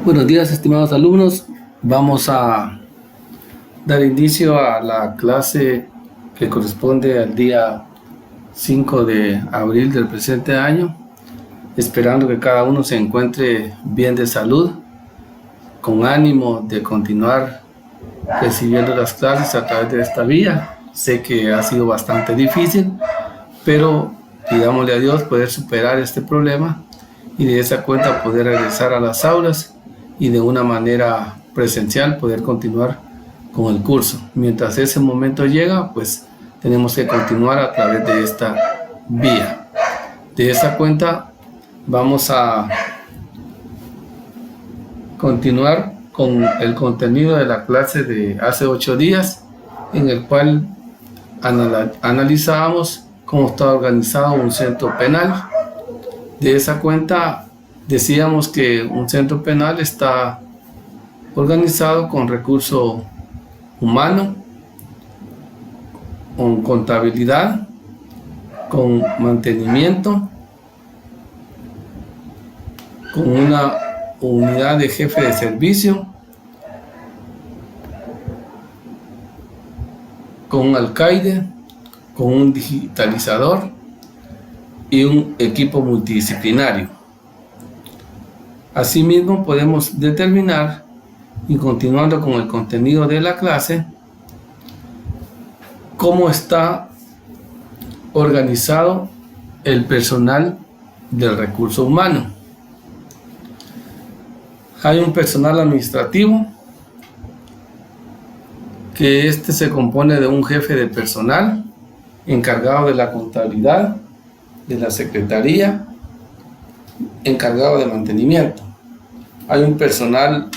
Buenos días, estimados alumnos. Vamos a dar inicio a la clase que corresponde al día 5 de abril del presente año, esperando que cada uno se encuentre bien de salud, con ánimo de continuar recibiendo las clases a través de esta vía. Sé que ha sido bastante difícil, pero pidámosle a Dios poder superar este problema y de esa cuenta poder regresar a las aulas y de una manera presencial poder continuar con el curso. Mientras ese momento llega, pues tenemos que continuar a través de esta vía. De esa cuenta vamos a continuar con el contenido de la clase de hace 8 días, en el cual analizábamos cómo está organizado un centro penal. De esa cuenta decíamos que un centro penal está organizado con recurso humano, con contabilidad, con mantenimiento, con una unidad de jefe de servicio, con un alcaide, con un digitalizador y un equipo multidisciplinario. Asimismo, podemos determinar, y continuando con el contenido de la clase, cómo está organizado el personal del recurso humano. Hay un personal administrativo, que este se compone de un jefe de personal encargado de la contabilidad, de la secretaría, encargado de mantenimiento. Hay un personal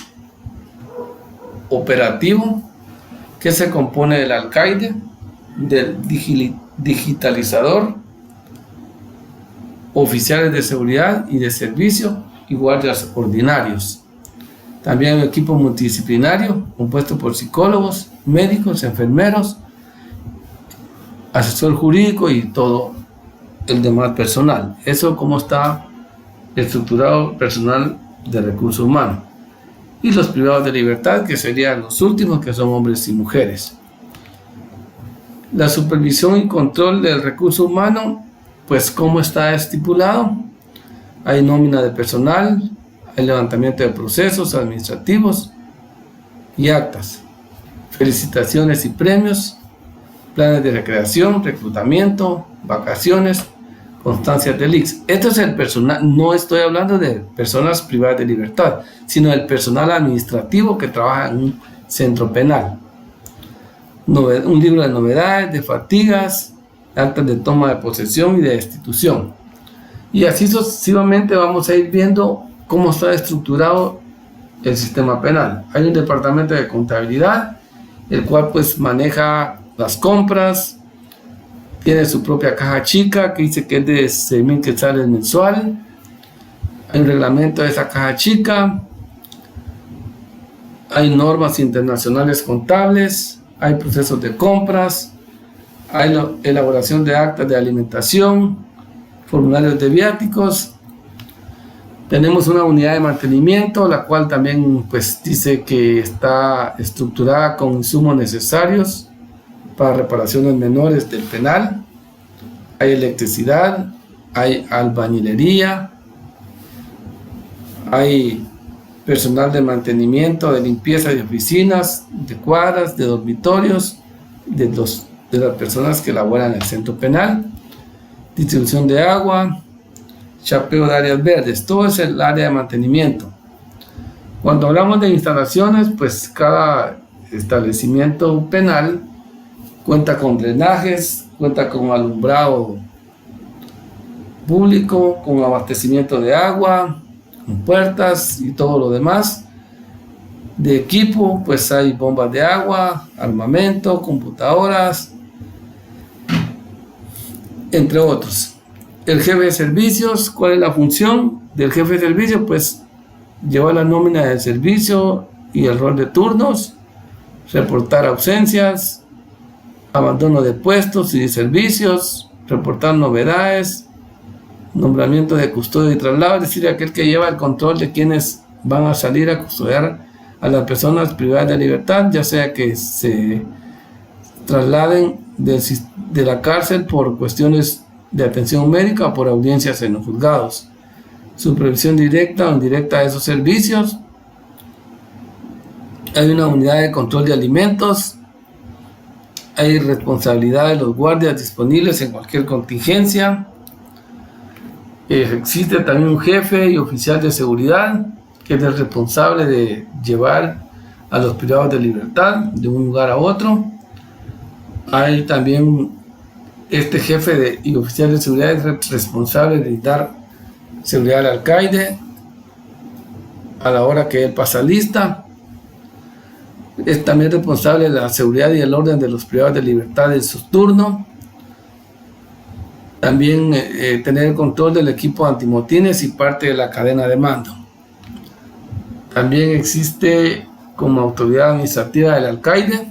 operativo que se compone del alcaide, del digitalizador, oficiales de seguridad y de servicio y guardias ordinarios. También hay un equipo multidisciplinario compuesto por psicólogos, médicos, enfermeros, asesor jurídico y todo el demás personal. Eso como está estructurado personal de recursos humanos. Y los privados de libertad, que serían los últimos, que son hombres y mujeres. La supervisión y control del recurso humano, pues cómo está estipulado. Hay nómina de personal, hay levantamiento de procesos administrativos y actas, felicitaciones y premios, planes de recreación, reclutamiento, vacaciones, constancias del ICS. Esto es el personal, no estoy hablando de personas privadas de libertad, sino del personal administrativo que trabaja en un centro penal. Un libro de novedades, de fatigas, actas de toma de posesión y de destitución. Y así sucesivamente vamos a ir viendo cómo está estructurado el sistema penal. Hay un departamento de contabilidad, el cual pues maneja las compras, tiene su propia caja chica que dice que es de 6,000 quetzales mensual. Hay un reglamento de esa caja chica. Hay normas internacionales contables. Hay procesos de compras. Hay la elaboración de actas de alimentación, formularios de viáticos. Tenemos una unidad de mantenimiento, la cual también pues dice que está estructurada con insumos necesarios para reparaciones menores del penal. Hay electricidad, hay albañilería, hay personal de mantenimiento, de limpieza de oficinas, de cuadras, de dormitorios, de las personas que laboran en el centro penal, distribución de agua, chapeo de áreas verdes. Todo es el área de mantenimiento. Cuando hablamos de instalaciones, pues cada establecimiento penal cuenta con drenajes, cuenta con alumbrado público, con abastecimiento de agua, con puertas y todo lo demás. De equipo, pues hay bombas de agua, armamento, computadoras, entre otros. El jefe de servicios, ¿cuál es la función del jefe de servicio? Pues llevar la nómina del servicio y el rol de turnos, reportar ausencias, abandono de puestos y de servicios, reportar novedades, nombramiento de custodio y traslado, es decir, aquel que lleva el control de quienes van a salir a custodiar a las personas privadas de libertad, ya sea que se trasladen de la cárcel por cuestiones de atención médica o por audiencias en los juzgados. Supervisión directa o indirecta de esos servicios. Hay una unidad de control de alimentos. Hay responsabilidad de los guardias disponibles en cualquier contingencia. Existe también un jefe y oficial de seguridad que es el responsable de llevar a los privados de libertad de un lugar a otro. Hay también este jefe y oficial de seguridad es responsable de dar seguridad al alcaide a la hora que él pasa lista. Es también responsable de la seguridad y el orden de los privados de libertad en su turno. También tener el control del equipo antimotines y parte de la cadena de mando. También existe como autoridad administrativa del alcaide.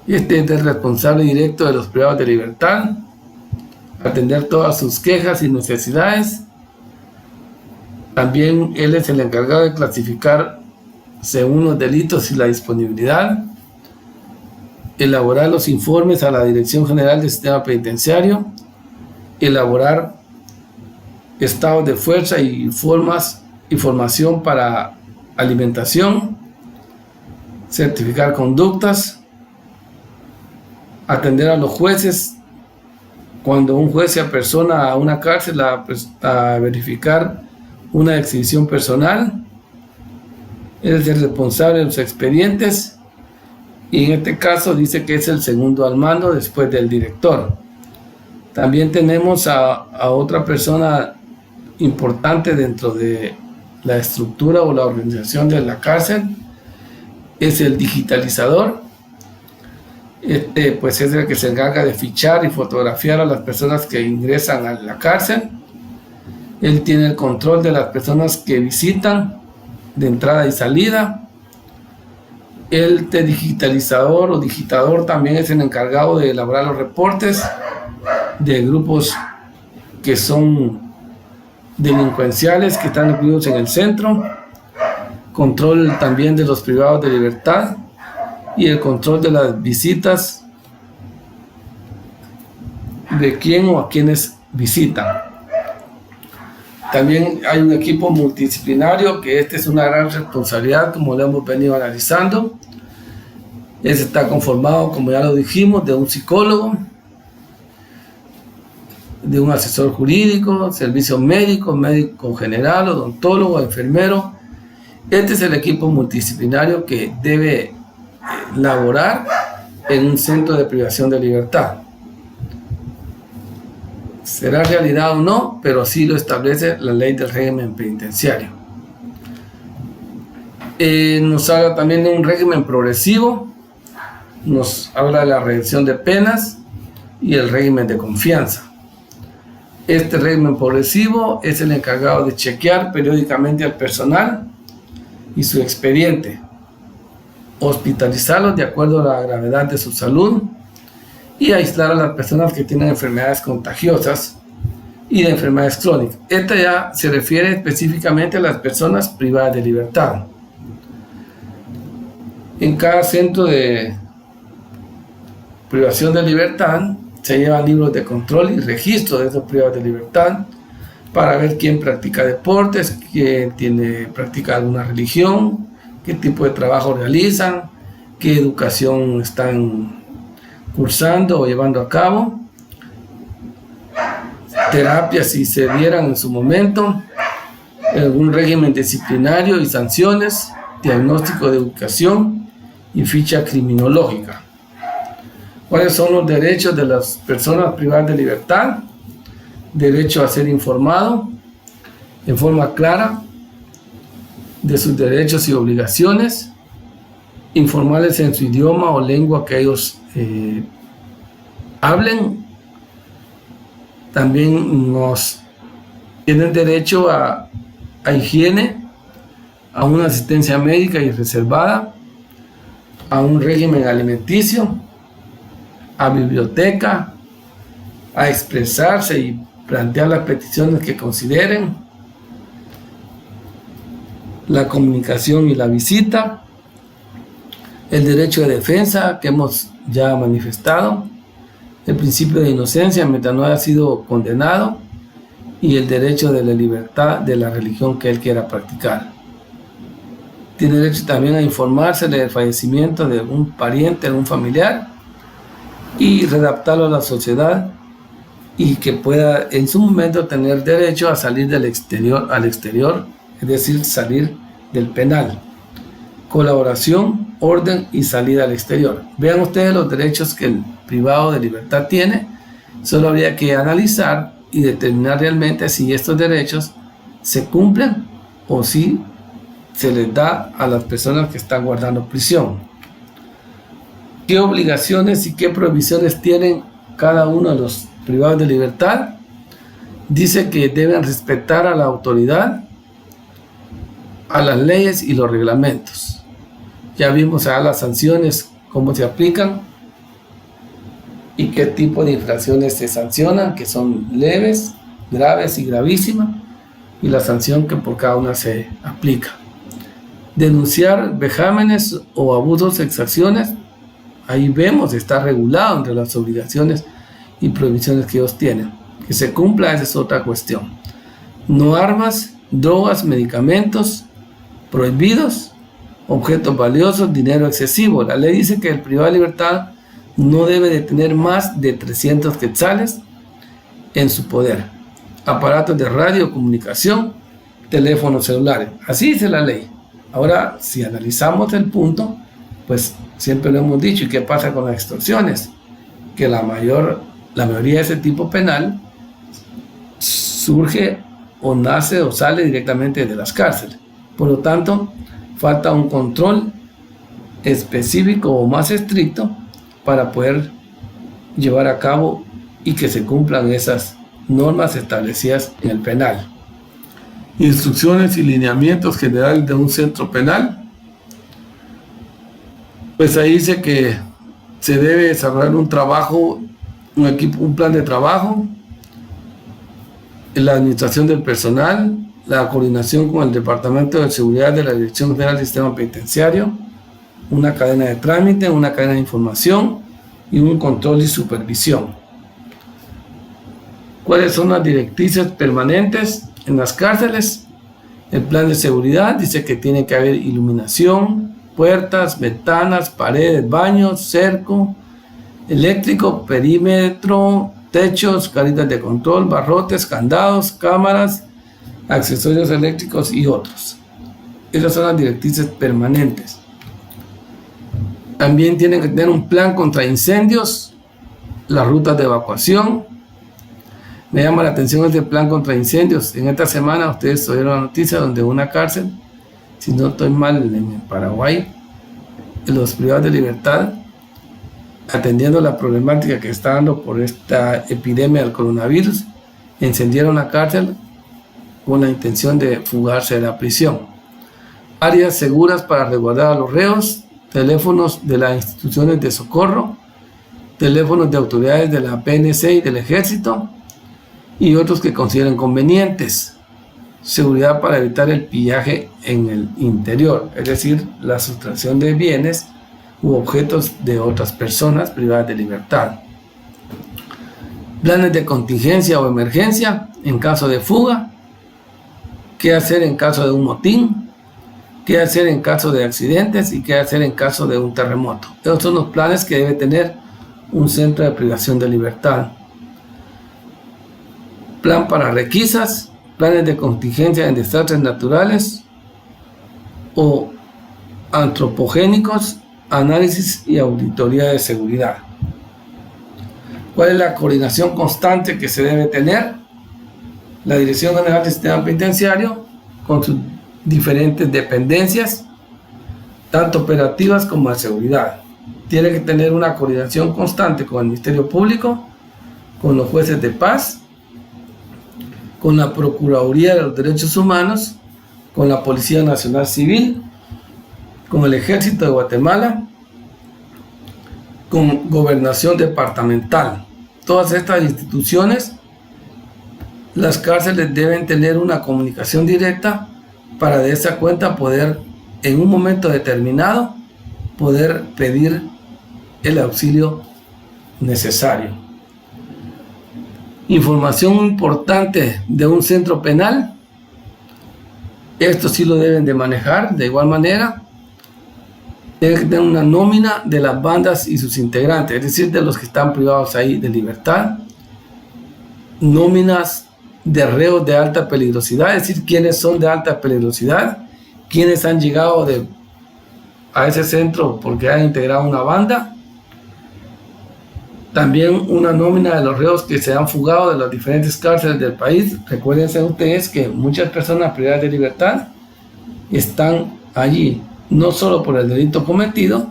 Este es el responsable directo de los privados de libertad, atender todas sus quejas y necesidades. También él es el encargado de clasificar según los delitos y la disponibilidad, elaborar los informes a la Dirección General del Sistema Penitenciario, elaborar estados de fuerza y formación para alimentación, certificar conductas, atender a los jueces cuando un juez se apersona a una cárcel a verificar una exhibición personal. Él es el responsable de los expedientes y en este caso dice que es el segundo al mando después del director. También tenemos a otra persona importante dentro de la estructura o la organización de la cárcel, es el digitalizador. Pues es el que se encarga de fichar y fotografiar a las personas que ingresan a la cárcel. Él tiene el control de las personas que visitan de entrada y salida. El digitalizador o digitador también es el encargado de elaborar los reportes de grupos que son delincuenciales que están incluidos en el centro, control también de los privados de libertad y el control de las visitas de quién o a quienes visitan. También hay un equipo multidisciplinario que es una gran responsabilidad, como lo hemos venido analizando. Está conformado, como ya lo dijimos, de un psicólogo, de un asesor jurídico, servicio médico, médico general, odontólogo, enfermero. Este es el equipo multidisciplinario que debe laborar en un centro de privación de libertad. Será realidad o no, pero así lo establece la ley del régimen penitenciario. Nos habla también de un régimen progresivo, nos habla de la reducción de penas y el régimen de confianza. Este régimen progresivo es el encargado de chequear periódicamente al personal y su expediente, hospitalizarlos de acuerdo a la gravedad de su salud y aislar a las personas que tienen enfermedades contagiosas y de enfermedades crónicas. Esta ya se refiere específicamente a las personas privadas de libertad. En cada centro de privación de libertad se llevan libros de control y registro de esos privados de libertad para ver quién practica deportes, quién practica alguna religión, qué tipo de trabajo realizan, qué educación están cursando o llevando a cabo, terapias si se dieran en su momento, algún régimen disciplinario y sanciones, diagnóstico de educación y ficha criminológica. ¿Cuáles son los derechos de las personas privadas de libertad? Derecho a ser informado en forma clara de sus derechos y obligaciones, informarles en su idioma o lengua que ellos hablen. También nos tienen derecho a higiene, a una asistencia médica y reservada, a un régimen alimenticio, a biblioteca, a expresarse y plantear las peticiones que consideren, la comunicación y la visita, el derecho de defensa que hemos ya manifestado, el principio de inocencia mientras no haya sido condenado y el derecho de la libertad de la religión que él quiera practicar. Tiene derecho también a informarse del fallecimiento de algún pariente, de algún familiar y redactarlo a la sociedad y que pueda en su momento tener derecho a salir del exterior al exterior, es decir, salir del penal. Colaboración, orden y salida al exterior. Vean ustedes los derechos que el privado de libertad tiene. Solo habría que analizar y determinar realmente si estos derechos se cumplen o si se les da a las personas que están guardando prisión. ¿Qué obligaciones y qué prohibiciones tienen cada uno de los privados de libertad? Dice que deben respetar a la autoridad, a las leyes y los reglamentos. Ya vimos a las sanciones, cómo se aplican y qué tipo de infracciones se sancionan, que son leves, graves y gravísimas, y la sanción que por cada una se aplica. Denunciar vejámenes o abusos, exacciones, ahí vemos, está regulado entre las obligaciones y prohibiciones que ellos tienen. Que se cumpla, esa es otra cuestión. No armas, drogas, medicamentos prohibidos, objetos valiosos, dinero excesivo. La ley dice que el privado de libertad no debe de tener más de 300 quetzales en su poder. Aparatos de radio, comunicación, teléfonos celulares. Así dice la ley. Ahora, si analizamos el punto, pues siempre lo hemos dicho. ¿Y qué pasa con las extorsiones? Que la mayoría de ese tipo penal surge o nace o sale directamente de las cárceles. Por lo tanto, falta un control específico o más estricto para poder llevar a cabo y que se cumplan esas normas establecidas en el penal. Instrucciones y lineamientos generales de un centro penal. Pues ahí dice que se debe desarrollar un trabajo, un plan de trabajo, en la administración del personal, la coordinación con el Departamento de Seguridad de la Dirección General del Sistema Penitenciario, una cadena de trámite, una cadena de información y un control y supervisión. ¿Cuáles son las directrices permanentes en las cárceles? El plan de seguridad dice que tiene que haber iluminación, puertas, ventanas, paredes, baños, cerco eléctrico, perímetro, techos, caritas de control, barrotes, candados, cámaras, accesorios eléctricos y otros. Esas son las directrices permanentes. También tienen que tener un plan contra incendios, las rutas de evacuación. Me llama la atención este plan contra incendios. En esta semana ustedes oyeron la noticia donde una cárcel, si no estoy mal, en Paraguay, los privados de libertad, atendiendo la problemática que está dando por esta epidemia del coronavirus, encendieron la cárcel con la intención de fugarse de la prisión. Áreas seguras para resguardar a los reos, teléfonos de las instituciones de socorro, teléfonos de autoridades de la PNC y del Ejército y otros que consideren convenientes. Seguridad para evitar el pillaje en el interior, es decir, la sustracción de bienes u objetos de otras personas privadas de libertad. Planes de contingencia o emergencia en caso de fuga. ¿Qué hacer en caso de un motín? ¿Qué hacer en caso de accidentes? ¿Y qué hacer en caso de un terremoto? Esos son los planes que debe tener un centro de privación de libertad. Plan para requisas, planes de contingencia en desastres naturales o antropogénicos, análisis y auditoría de seguridad. ¿Cuál es la coordinación constante que se debe tener? La Dirección General del Sistema Penitenciario con sus diferentes dependencias, tanto operativas como de seguridad. Tiene que tener una coordinación constante con el Ministerio Público, con los jueces de paz, con la Procuraduría de los Derechos Humanos, con la Policía Nacional Civil, con el Ejército de Guatemala, con Gobernación Departamental. Todas estas instituciones, las cárceles deben tener una comunicación directa para de esa cuenta poder, en un momento determinado, poder pedir el auxilio necesario. Información importante de un centro penal. Esto sí lo deben de manejar de igual manera. Deben tener una nómina de las bandas y sus integrantes, es decir, de los que están privados ahí de libertad. Nóminas de reos de alta peligrosidad, es decir, quiénes son de alta peligrosidad, quiénes han llegado a ese centro porque han integrado una banda. También una nómina de los reos que se han fugado de las diferentes cárceles del país. Recuérdense ustedes que muchas personas privadas de libertad están allí no solo por el delito cometido,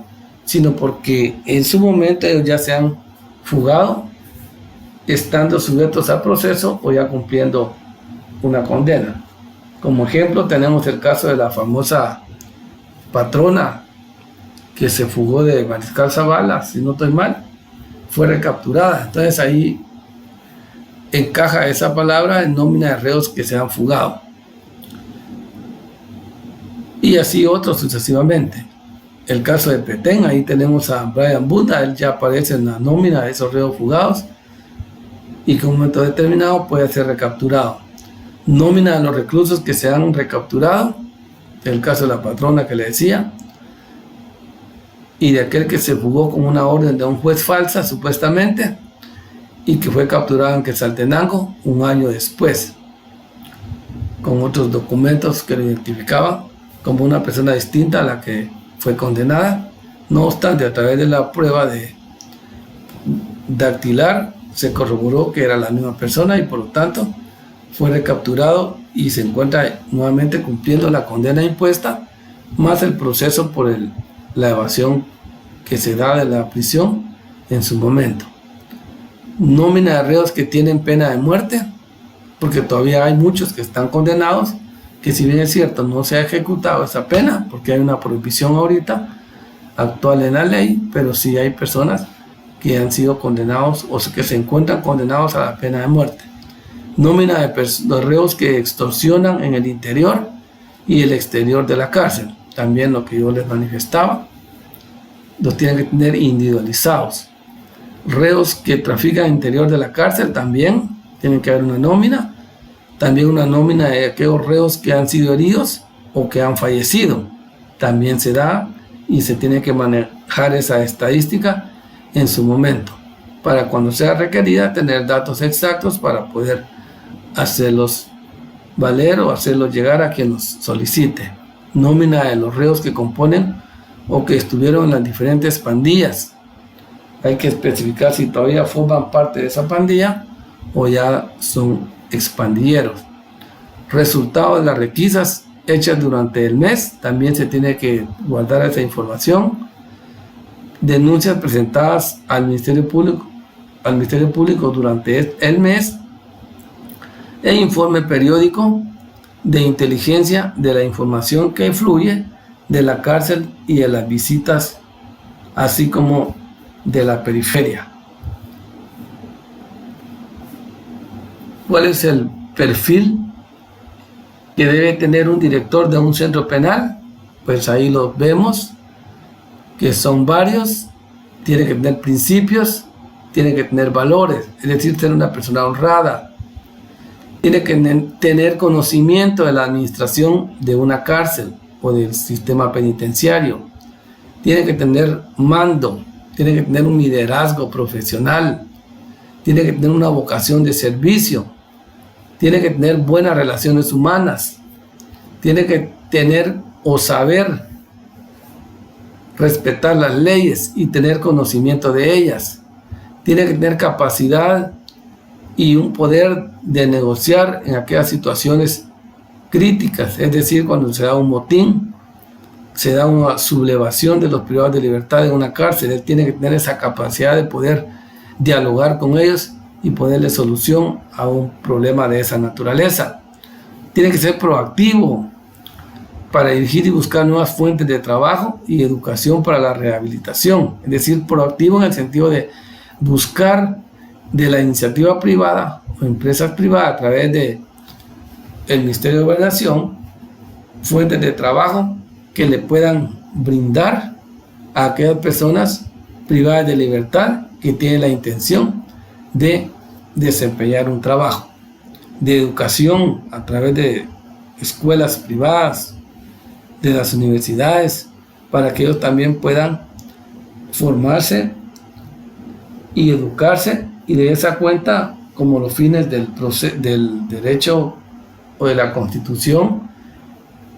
sino porque en su momento ellos ya se han fugado, estando sujetos a proceso o ya cumpliendo una condena. Como ejemplo tenemos el caso de la famosa patrona que se fugó de Mariscal Zavala, si no estoy mal, fue recapturada. Entonces ahí encaja esa palabra en nómina de reos que se han fugado. Y así otros sucesivamente. El caso de Petén, ahí tenemos a Brian Buda, él ya aparece en la nómina de esos reos fugados y que en un momento determinado puede ser recapturado. Nómina de los reclusos que se han recapturado, el caso de la patrona que le decía, y de aquel que se fugó con una orden de un juez falsa, supuestamente, y que fue capturado en Quetzaltenango un año después, con otros documentos que lo identificaban como una persona distinta a la que fue condenada. No obstante, a través de la prueba de dactilar, se corroboró que era la misma persona y por lo tanto fue recapturado y se encuentra nuevamente cumpliendo la condena impuesta, más el proceso por la evasión que se da de la prisión en su momento. Nómina de reos que tienen pena de muerte, porque todavía hay muchos que están condenados, que si bien es cierto no se ha ejecutado esa pena, porque hay una prohibición ahorita actual en la ley, pero sí hay personas que han sido condenados o que se encuentran condenados a la pena de muerte. Nómina de los reos que extorsionan en el interior y el exterior de la cárcel. También lo que yo les manifestaba, los tienen que tener individualizados. Reos que trafican en el interior de la cárcel también tienen que haber una nómina. También una nómina de aquellos reos que han sido heridos o que han fallecido. También se da y se tiene que manejar esa estadística en su momento, para cuando sea requerida tener datos exactos para poder hacerlos valer o hacerlos llegar a quien los solicite. Nómina de los reos que componen o que estuvieron en las diferentes pandillas. Hay que especificar si todavía forman parte de esa pandilla o ya son expandilleros. Resultado de las requisas hechas durante el mes, también se tiene que guardar esa información. Denuncias presentadas al Ministerio Público durante el mes, e informe periódico de inteligencia de la información que fluye de la cárcel y de las visitas, así como de la periferia. ¿Cuál es el perfil que debe tener un director de un centro penal? Pues ahí lo vemos, que son varios. Tiene que tener principios, tiene que tener valores, es decir, ser una persona honrada. Tiene que tener conocimiento de la administración de una cárcel o del sistema penitenciario. Tiene que tener mando, tiene que tener un liderazgo profesional, tiene que tener una vocación de servicio, tiene que tener buenas relaciones humanas, tiene que tener o saber respetar las leyes y tener conocimiento de ellas, tiene que tener capacidad y un poder de negociar en aquellas situaciones críticas, es decir, cuando se da un motín, se da una sublevación de los privados de libertad en una cárcel. Él tiene que tener esa capacidad de poder dialogar con ellos y ponerle solución a un problema de esa naturaleza. Tiene que ser proactivo para dirigir y buscar nuevas fuentes de trabajo y educación para la rehabilitación, es decir, proactivo en el sentido de buscar de la iniciativa privada o empresas privadas a través de el Ministerio de Gobernación fuentes de trabajo que le puedan brindar a aquellas personas privadas de libertad que tienen la intención de desempeñar un trabajo de educación a través de escuelas privadas, de las universidades, para que ellos también puedan formarse y educarse, y de esa cuenta, como los fines del derecho o de la Constitución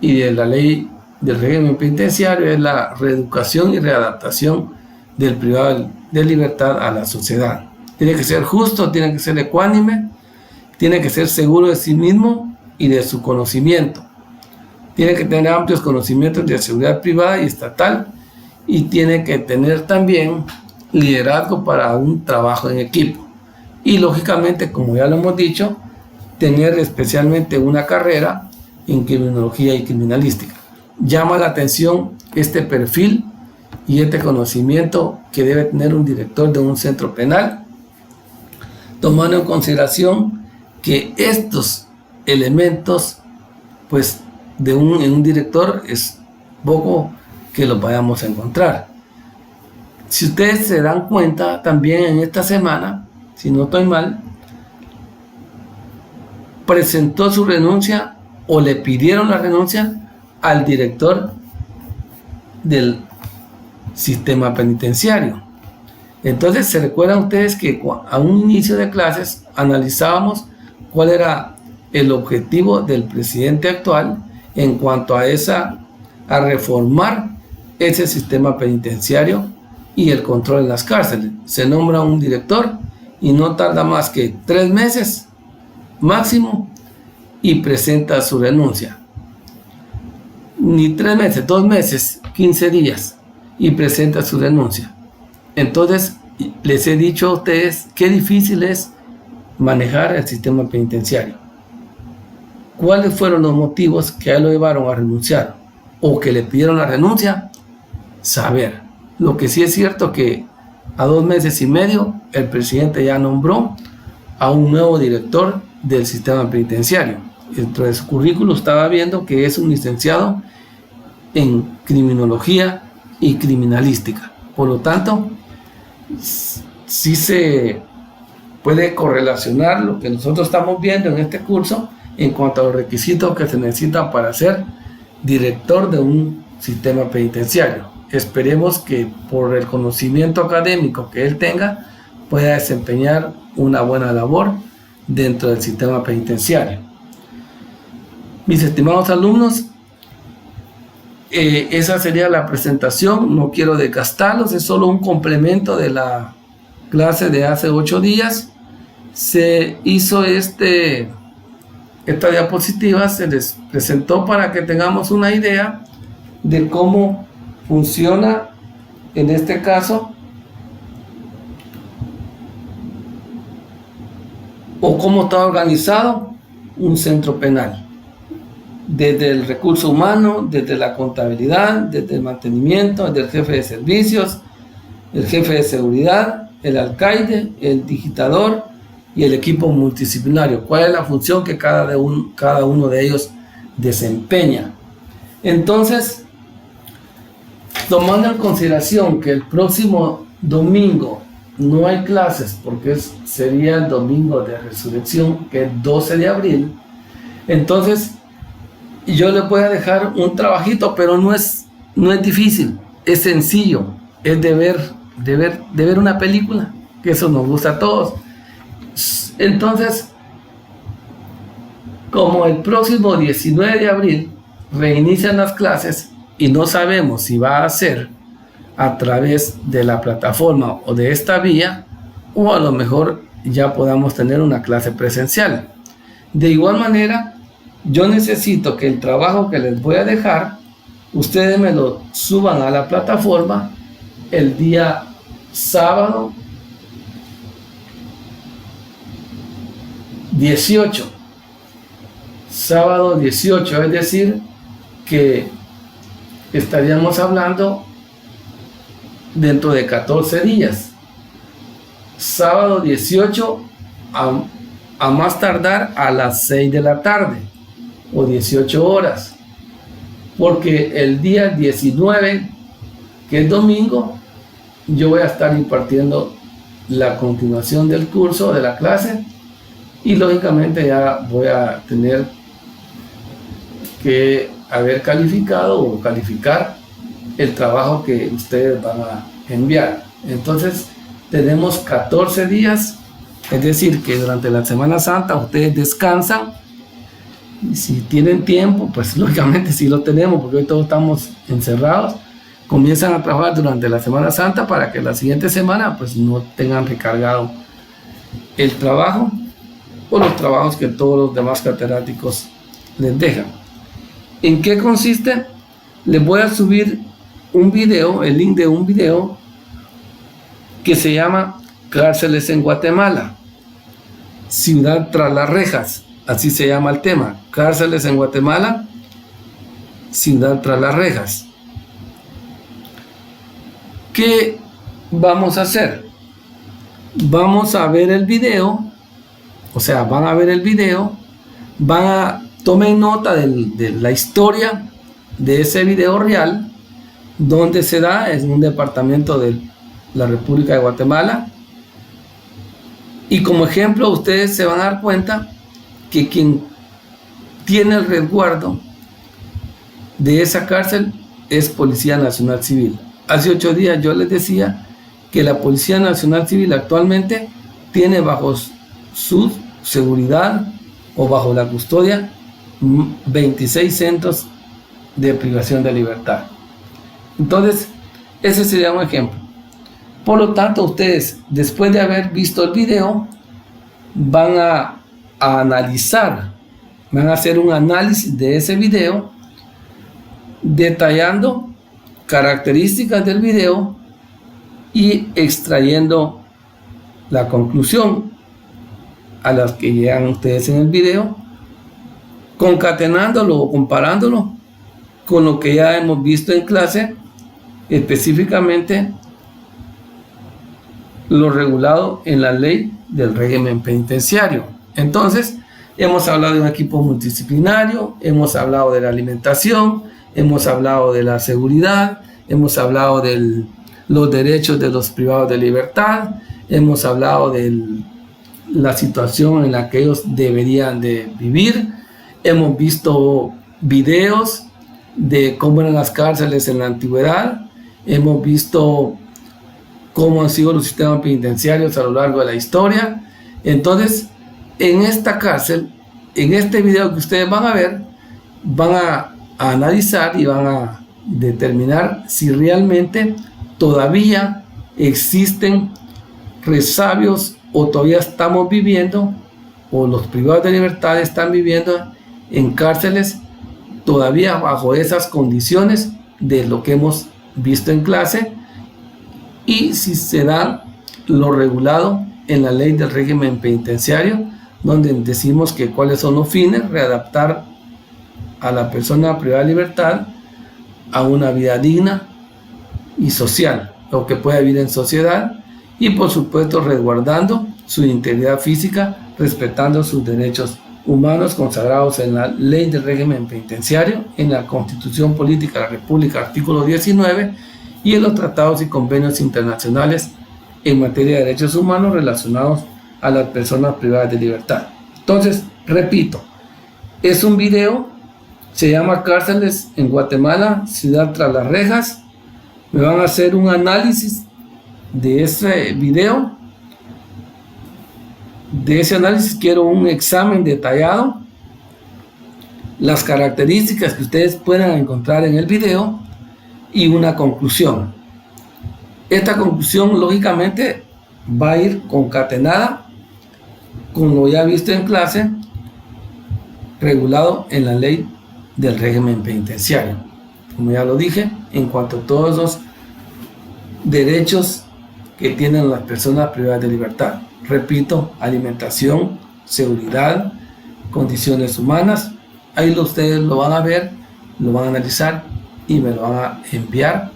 y de la ley del régimen penitenciario, es la reeducación y readaptación del privado de libertad a la sociedad. Tiene que ser justo, tiene que ser ecuánime, tiene que ser seguro de sí mismo y de su conocimiento. Tiene que tener amplios conocimientos de seguridad privada y estatal, y tiene que tener también liderazgo para un trabajo en equipo. Y lógicamente, como ya lo hemos dicho, tener especialmente una carrera en criminología y criminalística. Llama la atención este perfil y este conocimiento que debe tener un director de un centro penal, tomando en consideración que estos elementos, pues, en un director es poco que los vayamos a encontrar. Si ustedes se dan cuenta, también en esta semana, si no estoy mal, presentó su renuncia o le pidieron la renuncia al director del sistema penitenciario. Entonces, ¿se recuerdan ustedes que a un inicio de clases analizábamos cuál era el objetivo del presidente actual en cuanto a reformar ese sistema penitenciario y el control en las cárceles? Se nombra un director y no tarda más que 3 meses máximo y presenta su renuncia. Ni 3 meses, 2 meses, 15 días y presenta su renuncia. Entonces, les he dicho a ustedes qué difícil es manejar el sistema penitenciario. ¿Cuáles fueron los motivos que a él lo llevaron a renunciar o que le pidieron la renuncia? Saber. Lo que sí es cierto que a 2 meses y medio el presidente ya nombró a un nuevo director del sistema penitenciario. Dentro de su currículo estaba viendo que es un licenciado en criminología y criminalística. Por lo tanto, sí se puede correlacionar lo que nosotros estamos viendo en este curso en cuanto a los requisitos que se necesitan para ser director de un sistema penitenciario. Esperemos que por el conocimiento académico que él tenga pueda desempeñar una buena labor dentro del sistema penitenciario. Mis estimados alumnos, esa sería la presentación. No quiero desgastarlos, es solo un complemento de la clase de hace 8 días. Se hizo esta diapositiva, se les presentó para que tengamos una idea de cómo funciona, en este caso, o cómo está organizado un centro penal. Desde el recurso humano, desde la contabilidad, desde el mantenimiento, desde el jefe de servicios, el jefe de seguridad, el alcaide, el digitador y el equipo multidisciplinario. ¿Cuál es la función que cada uno de ellos desempeña? Entonces, tomando en consideración que el próximo domingo no hay clases porque sería el domingo de resurrección, que es 12 de abril, entonces yo les voy a dejar un trabajito, pero no es difícil, es sencillo, es de ver una película, que eso nos gusta a todos. Entonces, como el próximo 19 de abril reinician las clases y no sabemos si va a ser a través de la plataforma o de esta vía, o a lo mejor ya podamos tener una clase presencial. De igual manera, yo necesito que el trabajo que les voy a dejar, ustedes me lo suban a la plataforma el día sábado 18. Sábado 18, es decir, que estaríamos hablando dentro de 14 días. Sábado 18 a más tardar a las 6 de la tarde o 18 horas. porque el día 19, que es domingo, yo voy a estar impartiendo la continuación del curso, de la clase, y lógicamente ya voy a tener que haber calificado o calificar el trabajo que ustedes van a enviar. Entonces tenemos 14 días, es decir, que durante la Semana Santa ustedes descansan, y si tienen tiempo, pues lógicamente sí lo tenemos, porque hoy todos estamos encerrados, comienzan a trabajar durante la Semana Santa para que la siguiente semana pues no tengan recargado el trabajo o los trabajos que todos los demás catedráticos les dejan. ¿En qué consiste? Les voy a subir un video, el link de un video que se llama Cárceles en Guatemala, Ciudad tras las rejas, así se llama el tema, Cárceles en Guatemala, Ciudad tras las rejas. ¿Qué vamos a hacer? Vamos a ver el video, o sea, van a ver el video, tomen nota de la historia de ese video real, donde se da en un departamento de la República de Guatemala, y como ejemplo ustedes se van a dar cuenta que quien tiene el resguardo de esa cárcel es Policía Nacional Civil. Hace 8 días yo les decía que la Policía Nacional Civil actualmente tiene bajo su seguridad o bajo la custodia 26 centros de privación de libertad. Entonces, ese sería un ejemplo. Por lo tanto, ustedes, después de haber visto el video, van a analizar, van a hacer un análisis de ese video, detallando características del video y extrayendo la conclusión a las que llegan ustedes en el video, concatenándolo o comparándolo con lo que ya hemos visto en clase, específicamente lo regulado en la ley del régimen penitenciario. Entonces, hemos hablado de un equipo multidisciplinario, hemos hablado de la alimentación, hemos hablado de la seguridad, hemos hablado de los derechos de los privados de libertad, hemos hablado de la situación en la que ellos deberían de vivir, hemos visto videos de cómo eran las cárceles en la antigüedad, hemos visto cómo han sido los sistemas penitenciarios a lo largo de la historia. Entonces, en esta cárcel, en este video que ustedes van a ver, van a analizar y van a determinar si realmente todavía existen resabios o todavía estamos viviendo, o los privados de libertad están viviendo en cárceles todavía bajo esas condiciones de lo que hemos visto en clase, y si se da lo regulado en la ley del régimen penitenciario, donde decimos que cuáles son los fines: readaptar a la persona privada de libertad a una vida digna y social, o que pueda vivir en sociedad, y por supuesto resguardando su integridad física, respetando sus derechos humanos consagrados en la ley del régimen penitenciario, en la Constitución Política de la República, artículo 19, y en los tratados y convenios internacionales en materia de derechos humanos relacionados a las personas privadas de libertad. Entonces, repito, es un video, se llama Cárceles en Guatemala, Ciudad tras las rejas. Me van a hacer un análisis de ese video. De ese análisis quiero un examen detallado, las características que ustedes puedan encontrar en el video y una conclusión. Esta conclusión lógicamente va a ir concatenada con lo ya visto en clase, regulado en la ley del régimen penitenciario. Como ya lo dije, en cuanto a todos los derechos que tienen las personas privadas de libertad. Repito, alimentación, seguridad, condiciones humanas. Ahí ustedes lo van a ver, lo van a analizar y me lo van a enviar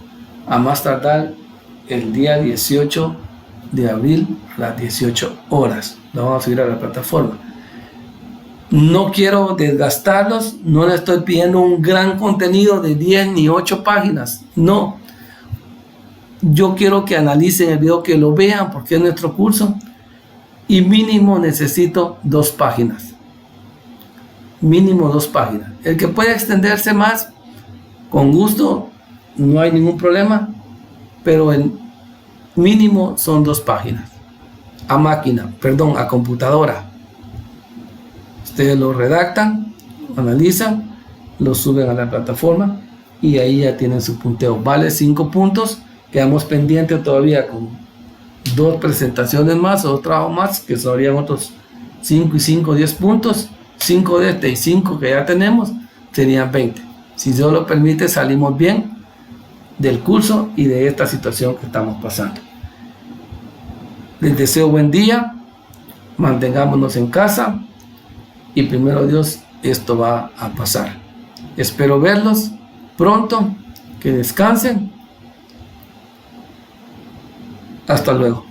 a más tardar el día 18 de abril a las 18 horas. Lo van a subir a la plataforma. No quiero desgastarlos, no les estoy pidiendo un gran contenido de 10 ni 8 páginas, no. Yo quiero que analicen el video, que lo vean porque es nuestro curso, y mínimo necesito 2 páginas. Mínimo 2 páginas. El que pueda extenderse más, con gusto, no hay ningún problema, pero el mínimo son 2 páginas. A computadora. Ustedes lo redactan, analizan, lo suben a la plataforma y ahí ya tienen su punteo. Vale 5 puntos. Quedamos pendientes todavía con 2 presentaciones más o 2 trabajos más, que serían otros 5 y 5, 10 puntos. 5 de este y 5 que ya tenemos serían 20. Si Dios lo permite, salimos bien del curso y de esta situación que estamos pasando. Les deseo buen día, mantengámonos en casa y primero Dios, esto va a pasar. Espero verlos pronto, que descansen. Hasta luego.